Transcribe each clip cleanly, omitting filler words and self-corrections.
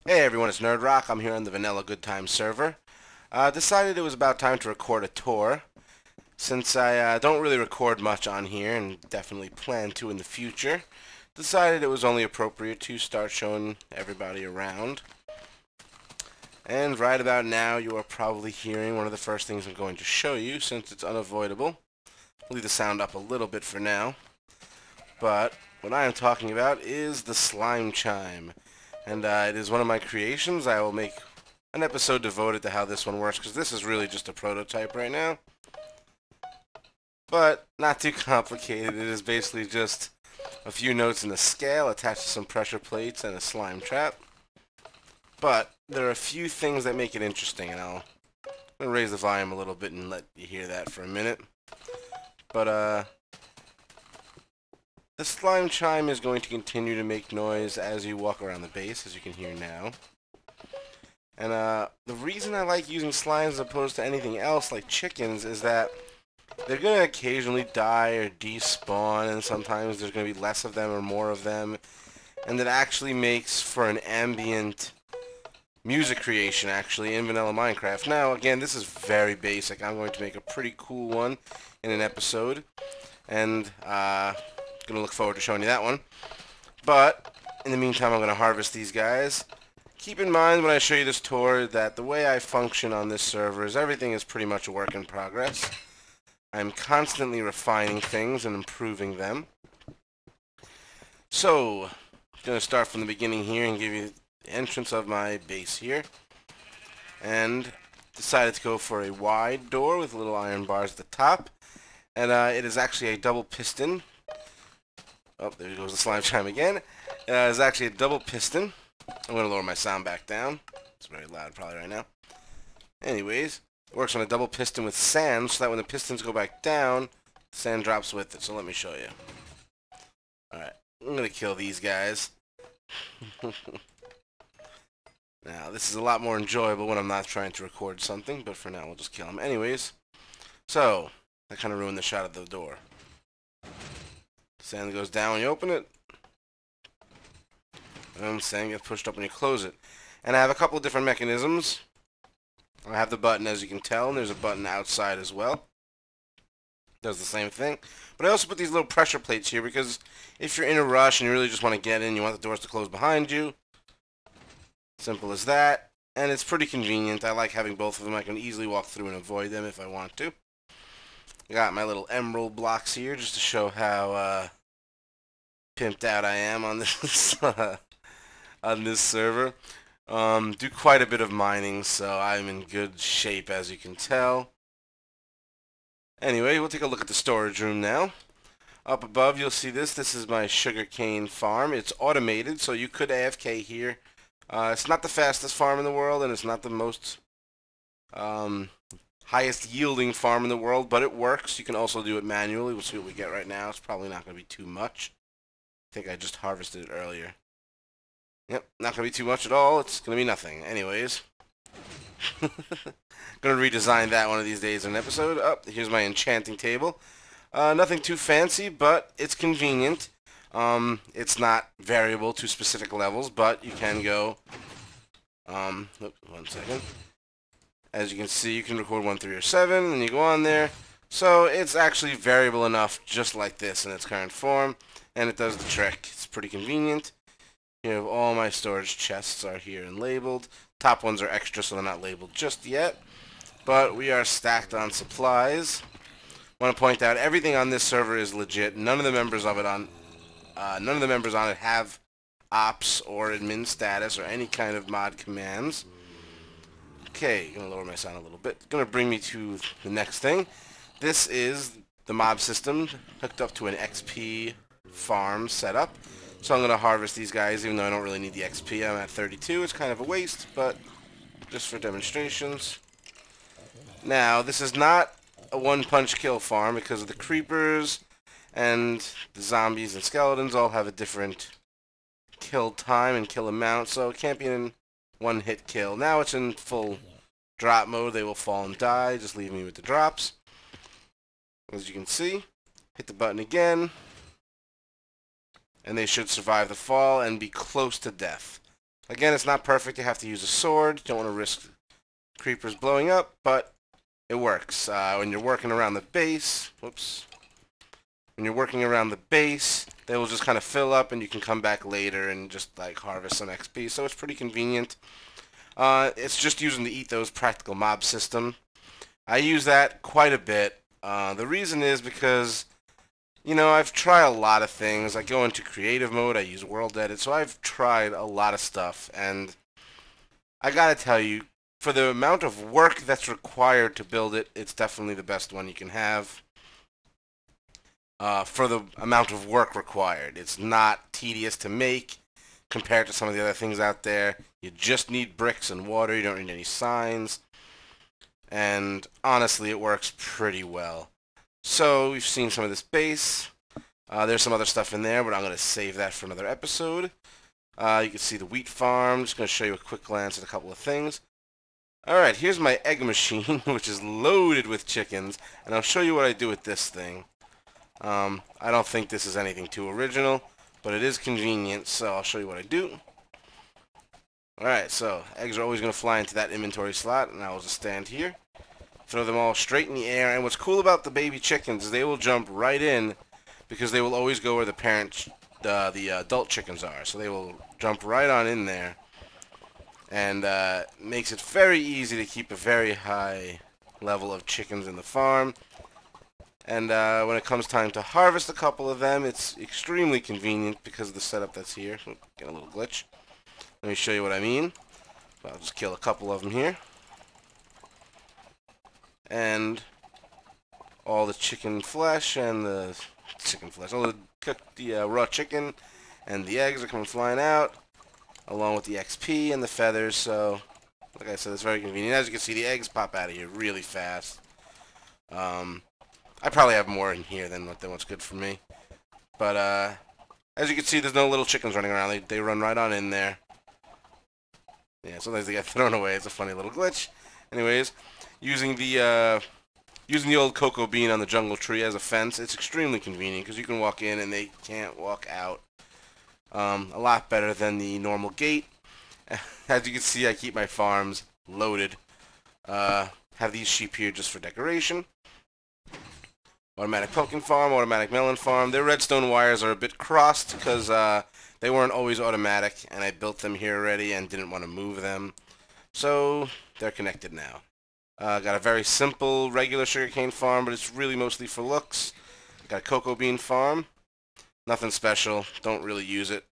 Hey everyone, it's Nerdroc. I'm here on the Vanilla Good Time server. Decided it was about time to record a tour. Since I don't really record much on here and definitely plan to in the future, decided it was only appropriate to start showing everybody around. And right about now you are probably hearing one of the first things I'm going to show you since it's unavoidable. I'll leave the sound up a little bit for now. But what I am talking about is the slime chime. And it is one of my creations. I will make an episode devoted to how this one works, because this is really just a prototype right now. But not too complicated. It is basically just a few notes in the scale attached to some pressure plates and a slime trap. But there are a few things that make it interesting, and I'm going to raise the volume a little bit and let you hear that for a minute. But the slime chime is going to continue to make noise as you walk around the base, as you can hear now. And the reason I like using slimes as opposed to anything else like chickens is that they're going to occasionally die or despawn, and sometimes there's going to be less of them or more of them. And it actually makes for an ambient music creation, actually, in vanilla Minecraft. Now, again, this is very basic. I'm going to make a pretty cool one in an episode. And gonna look forward to showing you that one. But in the meantime, I'm gonna harvest these guys. Keep in mind when I show you this tour that the way I function on this server is everything is pretty much a work in progress. I'm constantly refining things and improving them. So, I'm gonna start from the beginning here and give you the entrance of my base here. And decided to go for a wide door with little iron bars at the top. And it is actually a double piston. Oh, there goes the slime chime again. It's actually a double piston. I'm going to lower my sound back down. It's very loud probably right now. Anyways, it works on a double piston with sand, so that when the pistons go back down, the sand drops with it. So let me show you. Alright, I'm going to kill these guys. Now, this is a lot more enjoyable when I'm not trying to record something, but for now we'll just kill them. Anyways, so, that kind of ruined the shot of the door. Sand goes down when you open it. And sand gets pushed up when you close it. And I have a couple of different mechanisms. I have the button, as you can tell, and there's a button outside as well. Does the same thing. But I also put these little pressure plates here because if you're in a rush and you really just want to get in, you want the doors to close behind you. Simple as that. And it's pretty convenient. I like having both of them. I can easily walk through and avoid them if I want to. I got my little emerald blocks here just to show how pimped out I am on this on this server. Do quite a bit of mining, so I'm in good shape, as you can tell. Anyway, we'll take a look at the storage room now. Up above, you'll see this. This is my sugarcane farm. It's automated, so you could AFK here. It's not the fastest farm in the world, and it's not the most highest yielding farm in the world, but it works. You can also do it manually. We'll see what we get right now. It's probably not going to be too much. I think I just harvested it earlier. Yep, not going to be too much at all. It's going to be nothing. Anyways. Going to redesign that one of these days in an episode. Oh, here's my enchanting table. Nothing too fancy, but it's convenient. It's not variable to specific levels, but you can go... oops, 1 second. As you can see, you can record 1, 3, or 7, and you go on there. So it's actually variable enough, just like this in its current form, and it does the trick. It's pretty convenient. You have all my storage chests are here and labeled. Top ones are extra, so they're not labeled just yet. But we are stacked on supplies. I want to point out everything on this server is legit. None of the members of it on, none of the members on it have ops or admin status or any kind of mod commands. Okay, gonna lower my sound a little bit. Gonna bring me to the next thing. This is the mob system hooked up to an XP farm setup. So I'm gonna harvest these guys, even though I don't really need the XP. I'm at 32. It's kind of a waste, but just for demonstrations. Now, this is not a one-punch kill farm because the creepers and the zombies and skeletons all have a different kill time and kill amount, so it can't be in one-hit kill. Now it's in full drop mode. They will fall and die. Just leave me with the drops. As you can see, hit the button again, and they should survive the fall and be close to death. Again, it's not perfect. You have to use a sword. You don't want to risk creepers blowing up, but it works. When you're working around the base, when you're working around the base, they will just kind of fill up, and you can come back later and just like harvest some XP. So it's pretty convenient. It's just using the Eat Those Practical Mob system. I use that quite a bit. The reason is because, you know, I've tried a lot of things. I go into creative mode. I use world edit. So I've tried a lot of stuff, and I gotta tell you, for the amount of work that's required to build it, it's definitely the best one you can have. For the amount of work required, it's not tedious to make compared to some of the other things out there. You just need bricks and water. You don't need any signs. And honestly, it works pretty well. So we've seen some of this base. There's some other stuff in there, but I'm going to save that for another episode. You can see the wheat farm. Just going to show you a quick glance at a couple of things. Alright, here's my egg machine, which is loaded with chickens, and I'll show you what I do with this thing. I don't think this is anything too original, but it is convenient, so I'll show you what I do. Alright, so eggs are always going to fly into that inventory slot, and I will just stand here, throw them all straight in the air, and what's cool about the baby chickens is they will jump right in, because they will always go where the adult chickens are, so they will jump right on in there. And makes it very easy to keep a very high level of chickens in the farm. And when it comes time to harvest a couple of them, it's extremely convenient because of the setup that's here. Get a little glitch. Let me show you what I mean. I'll just kill a couple of them here. And all the chicken flesh and the all the raw chicken and the eggs are coming flying out, along with the XP and the feathers. So, like I said, it's very convenient. As you can see, the eggs pop out of here really fast. I probably have more in here than what's good for me. But, as you can see, there's no little chickens running around. They run right on in there. Yeah, sometimes they get thrown away. It's a funny little glitch. Anyways, using the old cocoa bean on the jungle tree as a fence, it's extremely convenient because you can walk in and they can't walk out. A lot better than the normal gate. As you can see, I keep my farms loaded. Have these sheep here just for decoration. Automatic pumpkin farm, automatic melon farm. Their redstone wires are a bit crossed because they weren't always automatic, and I built them here already and didn't want to move them. So they're connected now. Got a very simple regular sugarcane farm, but it's really mostly for looks. Got a cocoa bean farm. Nothing special. Don't really use it.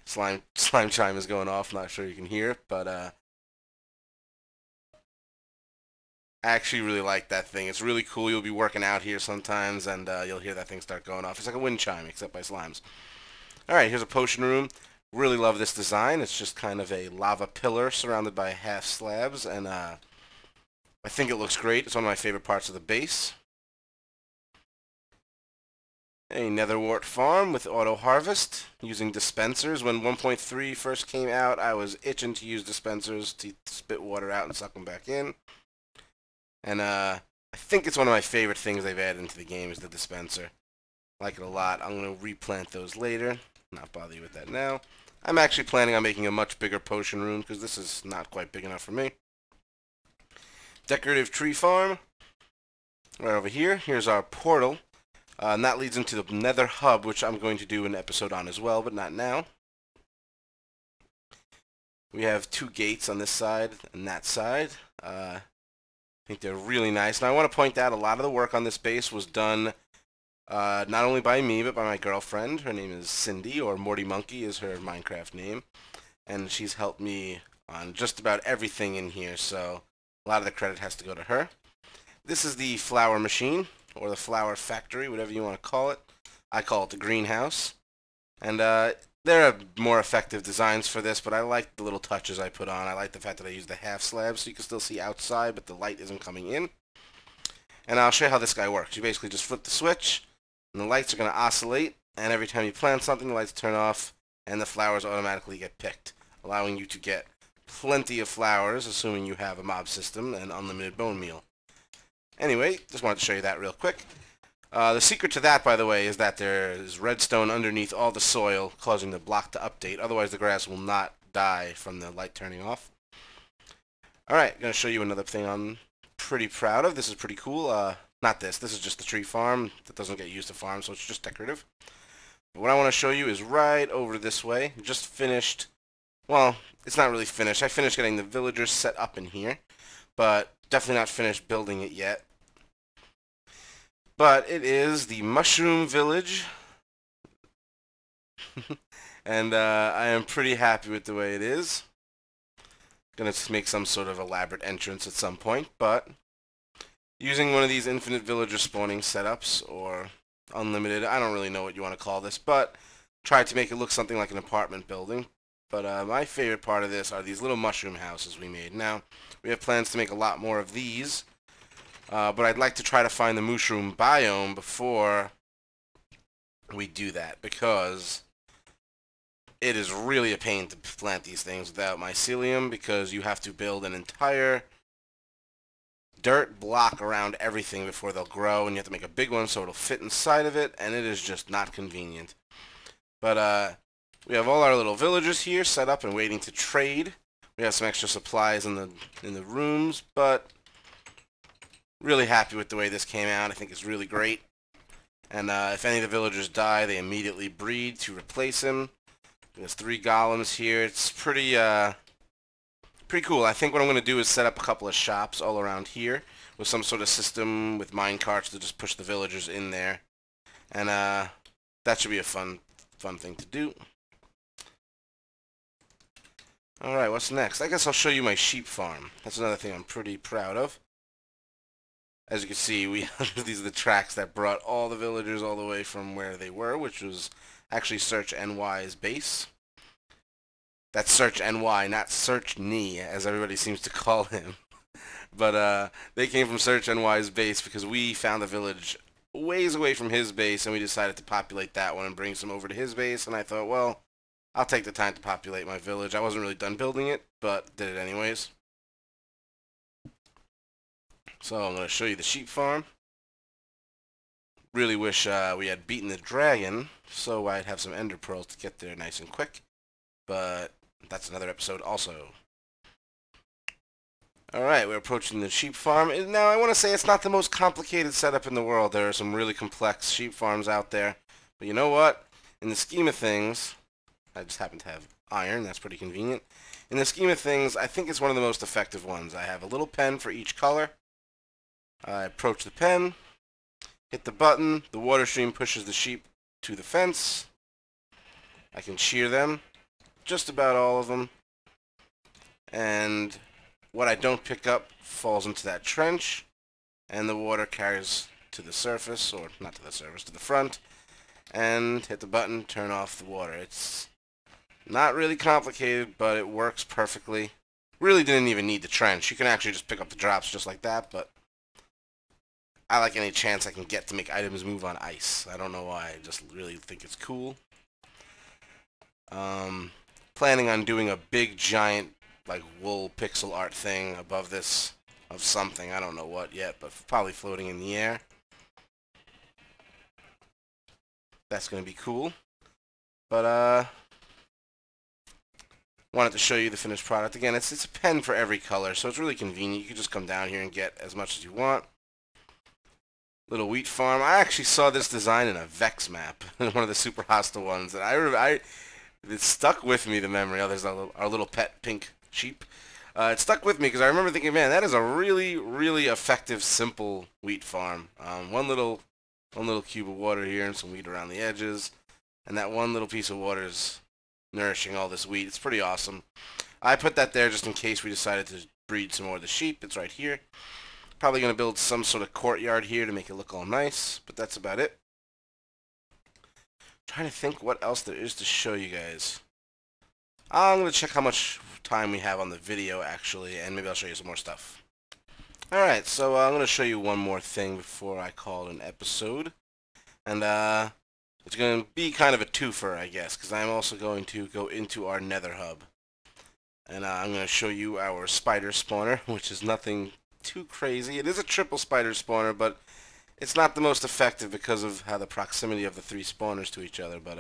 Slime chime is going off. Not sure you can hear it, but I actually really like that thing. It's really cool. You'll be working out here sometimes, and you'll hear that thing start going off. It's like a wind chime, except by slimes. Alright, here's a potion room. Really love this design. It's just kind of a lava pillar surrounded by half slabs, and I think it looks great. It's one of my favorite parts of the base. A netherwort farm with auto harvest using dispensers. When 1.3 first came out, I was itching to use dispensers to spit water out and suck them back in. And I think it's one of my favorite things they've added into the game is the dispenser. I like it a lot. I'm going to replant those later. Not bother you with that now. I'm actually planning on making a much bigger potion room because this is not quite big enough for me. Decorative tree farm. Right over here. Here's our portal. And that leads into the Nether Hub, which I'm going to do an episode on as well, but not now. We have two gates on this side and that side. I think they're really nice. Now I want to point out a lot of the work on this base was done not only by me, but by my girlfriend. Her name is Cindy, or Morty Monkey is her Minecraft name. And she's helped me on just about everything in here, so a lot of the credit has to go to her. This is the flower machine, or the flower factory, whatever you want to call it. I call it the greenhouse. And there are more effective designs for this, but I like the little touches I put on. I like the fact that I use the half slab so you can still see outside, but the light isn't coming in. And I'll show you how this guy works. You basically just flip the switch, and the lights are going to oscillate, and every time you plant something, the lights turn off, and the flowers automatically get picked, allowing you to get plenty of flowers, assuming you have a mob system and unlimited bone meal. Anyway, just wanted to show you that real quick. The secret to that, by the way, is that there is redstone underneath all the soil, causing the block to update. Otherwise, the grass will not die from the light turning off. Alright, going to show you another thing I'm pretty proud of. This is pretty cool. Not this. This is just the tree farm. That doesn't get used to farm, so it's just decorative. But what I want to show you is right over this way. Just finished. Well, it's not really finished. I finished getting the villagers set up in here, but definitely not finished building it yet. But it is the Mushroom Village. And I am pretty happy with the way it is. Gonna make some sort of elaborate entrance at some point, but using one of these infinite villager spawning setups, or unlimited, I don't really know what you want to call this, but tried to make it look something like an apartment building. But my favorite part of this are these little mushroom houses we made. Now, we have plans to make a lot more of these, but I'd like to try to find the mushroom biome before we do that, because it is really a pain to plant these things without mycelium, because you have to build an entire dirt block around everything before they'll grow, and you have to make a big one so it'll fit inside of it, and it is just not convenient. But we have all our little villagers here set up and waiting to trade. We have some extra supplies in the rooms, but really happy with the way this came out. I think it's really great. And if any of the villagers die, they immediately breed to replace him. There's 3 golems here. It's pretty cool. I think what I'm going to do is set up a couple of shops all around here with some sort of system with mine carts to just push the villagers in there. And that should be a fun thing to do. Alright, what's next? I guess I'll show you my sheep farm. That's another thing I'm pretty proud of. As you can see, these are the tracks that brought all the villagers all the way from where they were, which was actually Search NY's base. That's Search NY, not Search Knee, as everybody seems to call him. But they came from Search NY's base because we found a village ways away from his base, and we decided to populate that one and bring some over to his base. And I thought, well, I'll take the time to populate my village. I wasn't really done building it, but did it anyways. So I'm going to show you the sheep farm. Really wish we had beaten the dragon, so I'd have some ender pearls to get there nice and quick. But that's another episode also. Alright, we're approaching the sheep farm. And now I want to say it's not the most complicated setup in the world. There are some really complex sheep farms out there. But you know what? In the scheme of things, I just happen to have iron. That's pretty convenient. In the scheme of things, I think it's one of the most effective ones. I have a little pen for each color. I approach the pen. Hit the button, the water stream pushes the sheep to the fence. I can shear them, just about all of them. And what I don't pick up falls into that trench, and the water carries to the surface, or not to the surface, to the front. And hit the button, turn off the water. It's not really complicated, but it works perfectly. Really didn't even need the trench. You can actually just pick up the drops just like that, but I like any chance I can get to make items move on ice. I don't know why, I just really think it's cool. Planning on doing a big giant like wool pixel art thing above this of something. I don't know what yet, but probably floating in the air. That's going to be cool. But wanted to show you the finished product. Again, it's a pen for every color, so it's really convenient. You can just come down here and get as much as you want. Little wheat farm. I actually saw this design in a Vex map, one of the super hostile ones, and it stuck with me, the memory. Oh, there's our little pet pink sheep. It stuck with me because I remember thinking, man, that is a really, really effective, simple wheat farm. One little cube of water here and some wheat around the edges, and that one little piece of water is nourishing all this wheat. It's pretty awesome. I put that there just in case we decided to breed some more of the sheep. It's right here. Probably going to build some sort of courtyard here to make it look all nice, but that's about it. Trying to think what else there is to show you guys. I'm going to check how much time we have on the video, actually, and maybe I'll show you some more stuff. Alright, so I'm going to show you one more thing before I call it an episode. And it's going to be kind of a twofer, I guess, because I'm also going to go into our nether hub. And I'm going to show you our spider spawner, which is nothing too crazy. It is a triple spider spawner, but it's not the most effective because of how the proximity of the 3 spawners to each other. But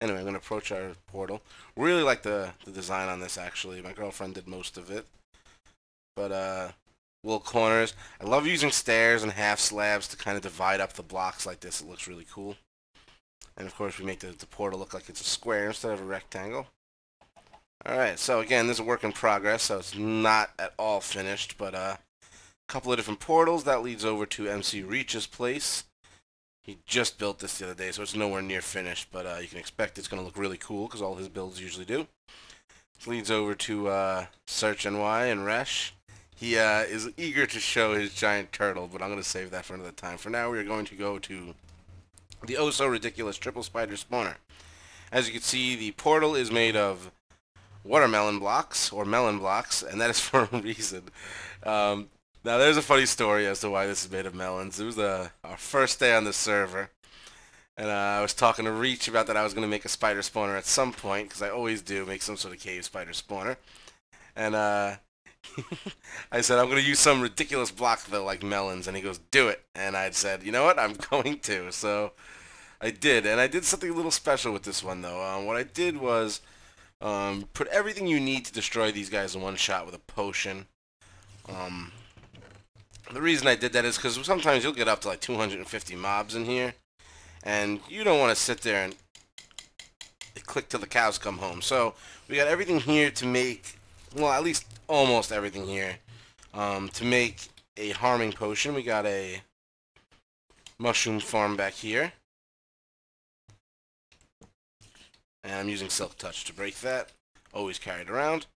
anyway, I'm going to approach our portal. Really like the design on this, actually. My girlfriend did most of it. But little corners. I love using stairs and half slabs to kind of divide up the blocks like this. It looks really cool. And of course we make the portal look like it's a square instead of a rectangle. Alright, so again, this is a work in progress, so it's not at all finished, but a couple of different portals. That leads over to MC Reach's place. He just built this the other day, so it's nowhere near finished, but you can expect it's going to look really cool, because all his builds usually do. This leads over to Search NY and Resh. He is eager to show his giant turtle, but I'm going to save that for another time. For now, we are going to go to the oh-so-ridiculous triple spider spawner. As you can see, the portal is made of watermelon blocks, or melon blocks, and that is for a reason. Now, there's a funny story as to why this is made of melons. It was our first day on the server, and I was talking to Reach about that I was going to make a spider spawner at some point, because I always do make some sort of cave spider spawner. And I said, I'm going to use some ridiculous block, though, like melons. And he goes, do it. And I said, you know what? I'm going to. So I did. And I did something a little special with this one, though. What I did was put everything you need to destroy these guys in one shot with a potion. The reason I did that is because sometimes you'll get up to like 250 mobs in here. And you don't want to sit there and click till the cows come home. So we got everything here to make, well, at least almost everything here to make a harming potion. We got a mushroom farm back here, and I'm using Silk Touch to break that. Always carried around.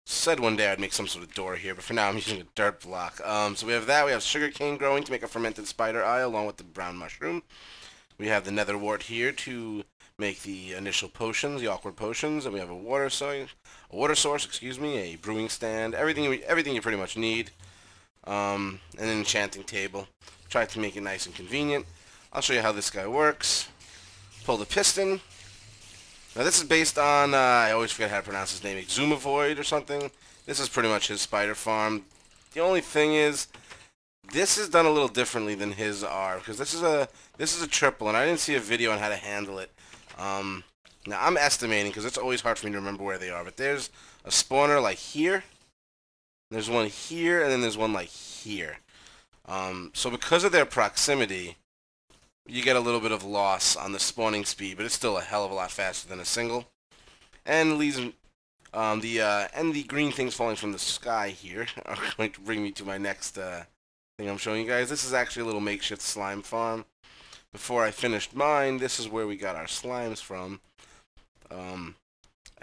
Said one day I'd make some sort of door here, but for now I'm using a dirt block. So we have that. We have sugarcane growing to make a fermented spider eye along with the brown mushroom. We have the nether wart here to make the initial potions, the awkward potions, and we have a water source, excuse me, a brewing stand, everything you pretty much need, and an enchanting table. Try to make it nice and convenient. I'll show you how this guy works. Pull the piston. Now this is based on, I always forget how to pronounce his name, Exumavoid or something. This is pretty much his spider farm. The only thing is, this is done a little differently than his are, because this is a triple, and I didn't see a video on how to handle it. Now I'm estimating, because it's always hard for me to remember where they are, but there's a spawner like here, there's one here, and then there's one like here. So because of their proximity, you get a little bit of loss on the spawning speed, but it's still a hell of a lot faster than a single. And leaves the green things falling from the sky here are going to bring me to my next thing I'm showing you guys. This is actually a little makeshift slime farm. Before I finished mine, this is where we got our slimes from. And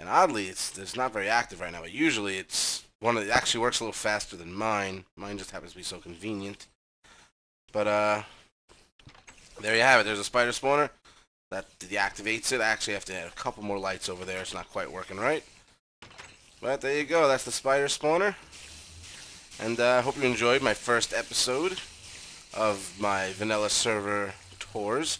oddly, it's not very active right now, but usually it actually works a little faster than mine. Mine just happens to be so convenient. But there you have it. There's a spider spawner that deactivates it. I actually have to add a couple more lights over there. It's not quite working right. But there you go. That's the spider spawner. And I hope you enjoyed my first episode of my vanilla server tours.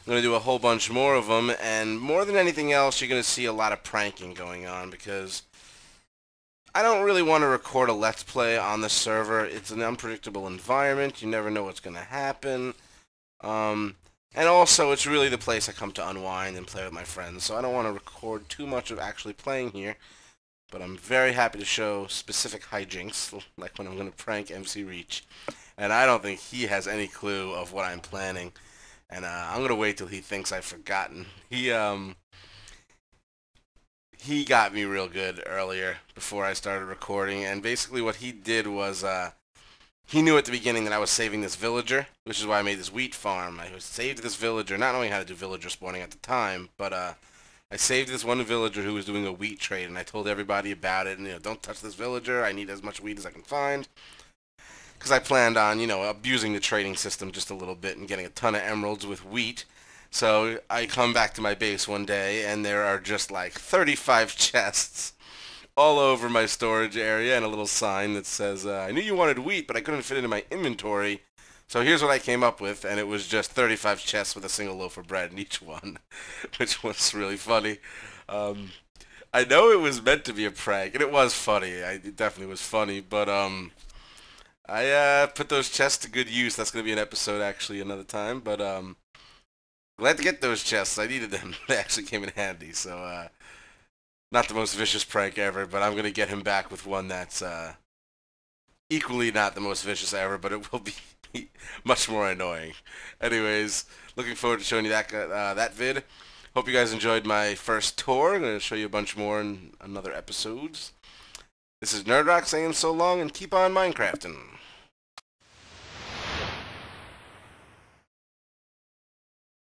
I'm going to do a whole bunch more of them, and more than anything else, you're going to see a lot of pranking going on, because I don't really want to record a Let's Play on the server. It's an unpredictable environment. You never know what's going to happen. And also, it's really the place I come to unwind and play with my friends, so I don't want to record too much of actually playing here. But I'm very happy to show specific hijinks, like when I'm going to prank MC Reach. And I don't think he has any clue of what I'm planning. And I'm going to wait till he thinks I've forgotten. He got me real good earlier before I started recording. And basically what he did was he knew at the beginning that I was saving this villager, which is why I made this wheat farm. I saved this villager, not knowing how to do villager spawning at the time, but I saved this one villager who was doing a wheat trade, and I told everybody about it, and, you know, don't touch this villager, I need as much wheat as I can find, because I planned on, you know, abusing the trading system just a little bit and getting a ton of emeralds with wheat. So I come back to my base one day, and there are just like 35 chests all over my storage area, and a little sign that says, I knew you wanted wheat, but I couldn't fit it in my inventory. So here's what I came up with, and it was just 35 chests with a single loaf of bread in each one, which was really funny. I know it was meant to be a prank, and it was funny. It definitely was funny, but I put those chests to good use. That's gonna be an episode actually another time. But glad to get those chests. I needed them. They actually came in handy. So not the most vicious prank ever, but I'm gonna get him back with one that's equally not the most vicious ever, but it will be much more annoying. Anyways, looking forward to showing you that vid. Hope you guys enjoyed my first tour. I'm gonna show you a bunch more in another episodes. This is Nerdroc saying so long and keep on Minecrafting.